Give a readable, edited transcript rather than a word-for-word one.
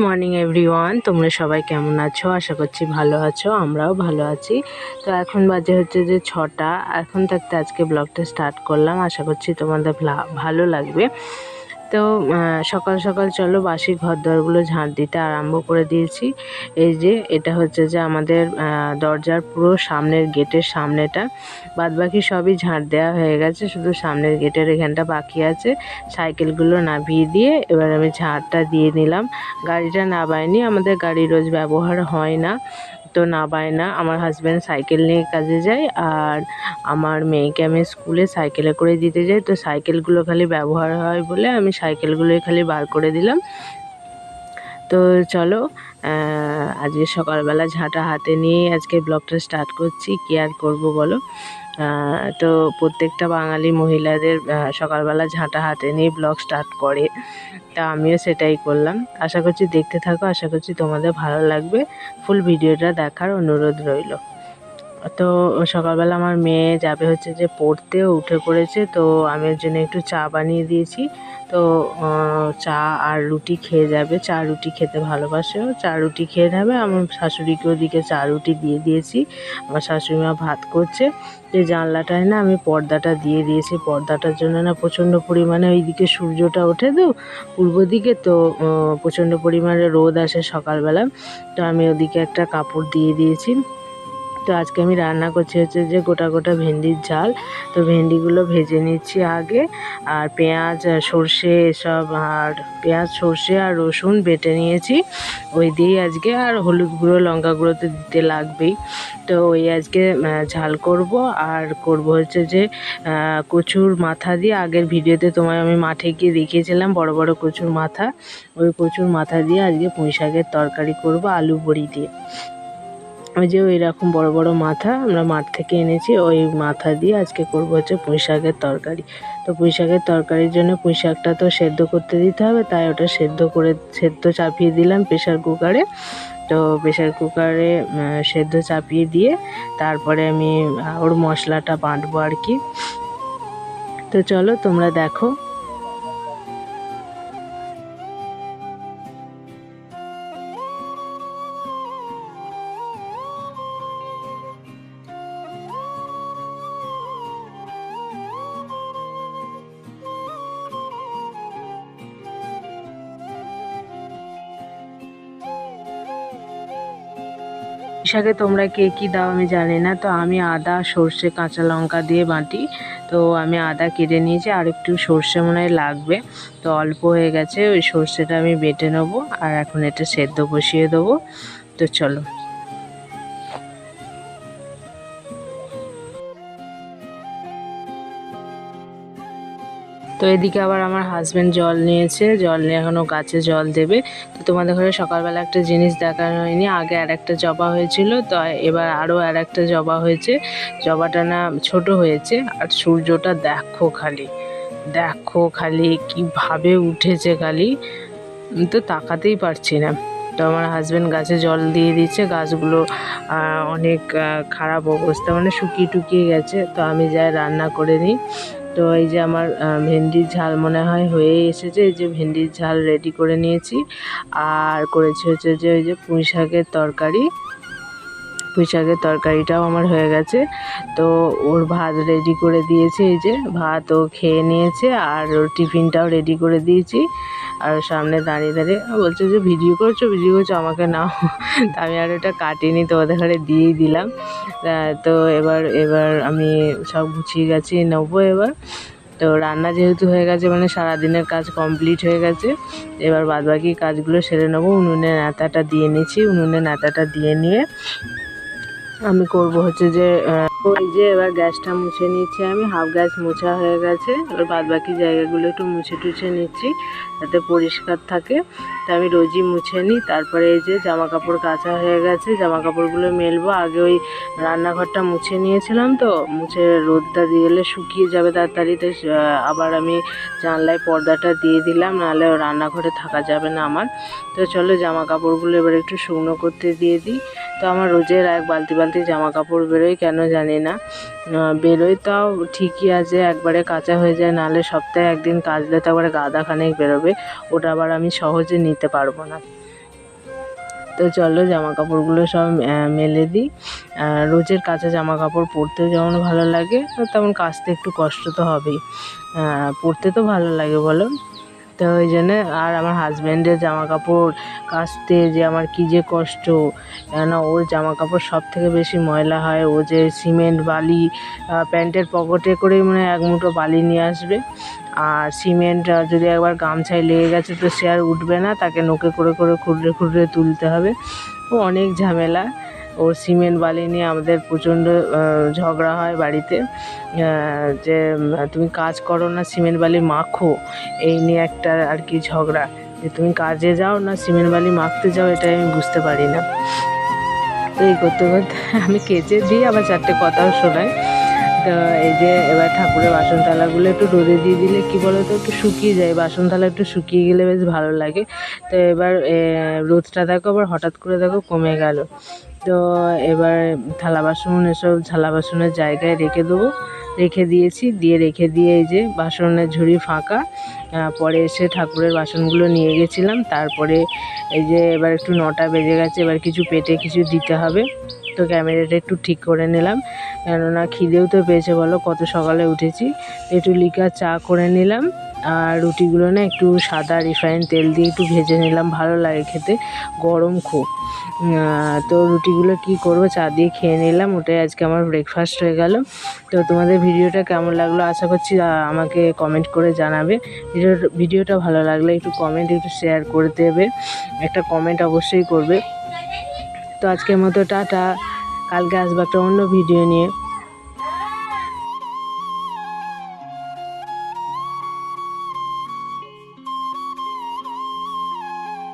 Morning everyone, তোমরা সবাই কেমন আছো? আশা করছি ভালো আছো, আমরাও ভালো আছি। তো এখন বাজে হচ্ছে যে 6টা। এখন থাকতে আজকে ব্লগটা স্টার্ট করলাম, আশা করছি তোমাদের ভালো লাগবে। তো সকাল সকাল চলো বাসি ঘর দরগুলো ঝাঁট দিতে আরম্ভ করে দিয়েছি। এই যে এটা হচ্ছে যে আমাদের দরজার পুরো সামনের গেটের সামনেটা, বাদবাকি সবই ঝাঁট দেওয়া হয়ে গেছে, শুধু সামনের গেটের এখানটা বাকি আছে। সাইকেলগুলো নামিয়ে দিয়ে এবার আমি ঝাঁটটা দিয়ে নিলাম। গাড়িটা নামাইনি, আমাদের গাড়ি রোজ ব্যবহার হয় না, তো নামাই না। আমার হাজব্যান্ড সাইকেল নিয়ে কাজে যায়, আর আমার মেয়েকে আমি স্কুলে সাইকেলে করে দিতে যাই, তো সাইকেলগুলো খালি ব্যবহার হয় বলে আমি সাইকেলগুলোই খালি বার করে দিলাম। তো চলো আজকে সকালবেলা ঝাঁটা হাতে নিয়ে আজকে ব্লগটা স্টার্ট করছি। কি আর করবো বলো। তো প্রত্যেকটা বাঙালি মহিলাদের সকালবেলা ঝাঁটা হাতে নিয়ে ব্লগ স্টার্ট করে, তা আমিও সেটাই করলাম। আশা করছি দেখতে থাকো, আশা করছি তোমাদের ভালো লাগবে। ফুল ভিডিওটা দেখার অনুরোধ রইল। তো সকালবেলা আমার মেয়ে যাবে হচ্ছে যে পড়তে, উঠে পড়েছে, তো আমি ওর জন্য একটু চা বানিয়ে দিয়েছি। তো চা আর রুটি খেয়ে যাবে, চা রুটি খেতে ভালোবাসে, চা রুটি খেয়ে নেবে। আমার শাশুড়িকে ওদিকে চা রুটি দিয়ে দিয়েছি, আমার শাশুড়ি মা ভাত করছে। এই জানলাটায় না আমি পর্দাটা দিয়ে দিয়েছি, পর্দাটার জন্য না প্রচণ্ড পরিমাণে ওইদিকে সূর্যটা ওঠে তো পূর্ব দিকে, তো প্রচণ্ড পরিমাণে রোদ আসে সকালবেলা, তো আমি ওদিকে একটা কাপড় দিয়ে দিয়েছি। তো আজকে আমি রান্না করছি হচ্ছে যে গোটা গোটা ভেন্ডির ঝাল। তো ভেন্ডিগুলো ভেজে নিচ্ছি আগে, আর পেঁয়াজ সর্ষে এসব, আর পেঁয়াজ সর্ষে আর রসুন বেটে নিয়েছি, ওই দিয়েই আজকে, আর হলুদ গুঁড়ো লঙ্কা গুঁড়ো তো দিতে লাগবেই। তো ওই আজকে ঝাল করব। আর করব হচ্ছে যে কচুর মাথা দিয়ে, আগের ভিডিওতে তোমায় আমি মাঠে গিয়ে দেখিয়েছিলাম বড় বড় কচুর মাথা, ওই কচুর মাথা দিয়ে আজকে পুঁই শাকের তরকারি করব আলু বড়ি দিয়ে। ওই যে ওই রকম বড় বড় মাথা আমরা মাঠ থেকে এনেছি, ওই মাথা দিয়ে আজকে করব হচ্ছে পুঁই শাকের তরকারি। তো পুঁই শাকের তরকারির জন্য পুঁই শাকটা তো সেদ্ধ করতে দিতে হবে, তাই ওটা সেদ্ধ চাপিয়ে দিলাম প্রেশার কুকারে। তো প্রেশার কুকারে সেদ্ধ চাপিয়ে দিয়ে তারপরে আমি ওর মশলাটা বাটবো আর কি। তো চলো তোমরা দেখো। শাকে তোমরা কে কী দাও আমি জানি না, তো আমি আদা সর্ষে কাঁচা লঙ্কা দিয়ে বাটি। তো আমি আদা কেটে নিয়েছি, আর একটু সর্ষে মনে হয় লাগবে, তো অল্প হয়ে গেছে, ওই সর্ষেটা আমি বেটে নেবো, আর এখন এটা সেদ্ধ বসিয়ে দেবো। তো চলো। তো এদিকে আবার আমার হাজব্যান্ড জল নিয়েছে, জল নিয়ে এখনও গাছে জল দেবে। তো তোমাদের ঘরে সকালবেলা একটা জিনিস দেখানো হয়নি, আগে আর একটা জবা হয়েছিল, তো এবার আরও আর একটা জবা হয়েছে। জবাটা না ছোট হয়েছে, আর সূর্যটা দেখো খালি, দেখো খালি কীভাবে উঠেছে খালি, তো তাকাতেই পারছি না। তো আমার হাজব্যান্ড গাছে জল দিয়ে দিচ্ছে, গাছগুলো অনেক খারাপ অবস্থা, মানে শুকিয়ে টুকিয়ে গেছে। তো আমি যাই রান্না করে নিই। তো এই যে আমার ভেন্ডির ঝাল মনে হয় হয়ে এসেছে, এই যে ভেন্ডির ঝাল রেডি করে নিয়েছি, আর করেছি হচ্ছে যে ওই যে পুঁই শাকের তরকারি, পুঁই শাকের তরকারিটাও আমার হয়ে গেছে। তো ওর ভাত রেডি করে দিয়েছি, এই যে ভাত ও খেয়ে নিয়েছে, আর ওর টিফিনটাও রেডি করে দিয়েছি। আর সামনে দাঁড়িয়ে দাঁড়িয়ে বলছে যে ভিডিও করছো আমাকে নাও। তো আমি আর ওটা কাটিনি, তো ওদের ঘরে দিয়েই দিলাম। তো এবার আমি সব গুছিয়ে গেছি নেবো এবার। তো রান্না যেহেতু হয়ে গেছে, মানে সারাদিনের কাজ কমপ্লিট হয়ে গেছে, এবার বাদবাকি কাজগুলো সেরে নেবো। উনুনে ন্যাতাটা দিয়ে নিয়েছি, উনুনে ন্যাতাটা দিয়ে নিয়ে আমি করব হচ্ছে যে ওই যে এবার গ্যাসটা মুছে নিচ্ছি, আমি হাফ গ্যাস মোছা হয়ে গেছে, এবার বাদবাকি জায়গাগুলো একটু মুছে টুছে নিচ্ছি যাতে পরিষ্কার থাকে। তো আমি রোজই মুছে নিই। তারপরে এই যে জামা কাপড় কাচা হয়ে গেছে, জামা কাপড়গুলো মেলবো। আগে ওই রান্নাঘরটা মুছে নিয়েছিলাম, তো মুছে রোদটা দিয়ে এলে শুকিয়ে যাবে তাড়াতাড়ি, তো আবার আমি জানলায় পর্দাটা দিয়ে দিলাম, নাহলে রান্নাঘরে থাকা যাবে না আমার। তো চলো জামা কাপড়গুলো এবার একটু শুকনো করতে দিয়ে দিই। তো আমার রোজের এক বালতি বালতি জামা কাপড় বেরোয়, কেন জানি না বেরোয়, তাও ঠিকই আছে, একবারে কাচা হয়ে যায়, নাহলে সপ্তাহে একদিন কাচলে তো একবারে গাদা খানেক বেরোবে, ওটা আবার আমি সহজে নিতে পারবো না। তো চলো জামা কাপড়গুলো সব মেলে দিই। রোজের কাঁচা জামা কাপড় পরতেও যেমন ভালো লাগে তেমন কাচতে একটু কষ্ট তো হবেই, পরতে তো ভালো লাগে বলো। তো ওই জন্যে আর আমার হাজব্যান্ডের জামা কাপড় কাচতে যে আমার কী যে কষ্ট, কেননা ওর জামা কাপড় সব থেকে বেশি ময়লা হয়। ও যে সিমেন্ট বালি প্যান্টের পকেটে করেই মানে এক মুঠো বালি নিয়ে আসবে, আর সিমেন্ট যদি একবার গামছায় লেগে গেছে তো সে আর উঠবে না, তাকে নোকে করে করে খুঁড়ে খুঁড়ে তুলতে হবে। ও অনেক ঝামেলা। ও সিমেন্ট বালি নিয়ে আমাদের প্রচণ্ড ঝগড়া হয় বাড়িতে, যে তুমি কাজ করো না সিমেন্ট বালি মাখো, এই নিয়ে একটা আর কি ঝগড়া, যে তুমি কাজে যাও না সিমেন্ট বালি মাখতে যাও, এটাই আমি বুঝতে পারি না। তো এই করতে করতে আমি কেচে দিই, আবার চারটে কথাও শোনাই। তো এই যে এবার ঠাকুরের বাসন থালাগুলো একটু রোদে দিয়ে দিলে কি বলো তো একটু শুকিয়ে যায়, বাসন থালা একটু শুকিয়ে গেলে বেশ ভালো লাগে। তো এবার রোদটা দেখো আবার হঠাৎ করে দেখো কমে গেল। তো এবার থালা বাসন এসব থালা বাসনের জায়গায় রেখে দেবো, রেখে দিয়েছি, রেখে দিয়ে এই যে বাসনের ঝুড়ি ফাঁকা। পরে এসে ঠাকুরের বাসনগুলো নিয়ে গেছিলাম। তারপরে এই যে এবার একটু 9টা বেজে গেছে, এবার কিছু পেটে কিছু দিতে হবে। তো ক্যামেরাটা একটু ঠিক করে নিলাম, কেননা খিদেও তো পেয়েছে বলো, কত সকালে উঠেছি। একটু লিকার চা করে নিলাম, আর রুটিগুলো না একটু সাদা রিফাইন তেল দিয়ে একটু ভেজে নিলাম, ভালো লাগে খেতে, গরম খুব। তো রুটিগুলো কি করব, চা দিয়ে খেয়ে নিলাম, ওটাই আজকে আমার ব্রেকফাস্ট হয়ে গেল। তো তোমাদের ভিডিওটা কেমন লাগলো আশা করছি আমাকে কমেন্ট করে জানাবে। ভিডিওটা ভালো লাগলে একটু কমেন্ট একটু শেয়ার করে দেবে, একটা কমেন্ট অবশ্যই করবে। তো আজকের মতো টাটা, কালকে আসবো একটা অন্য ভিডিও নিয়ে।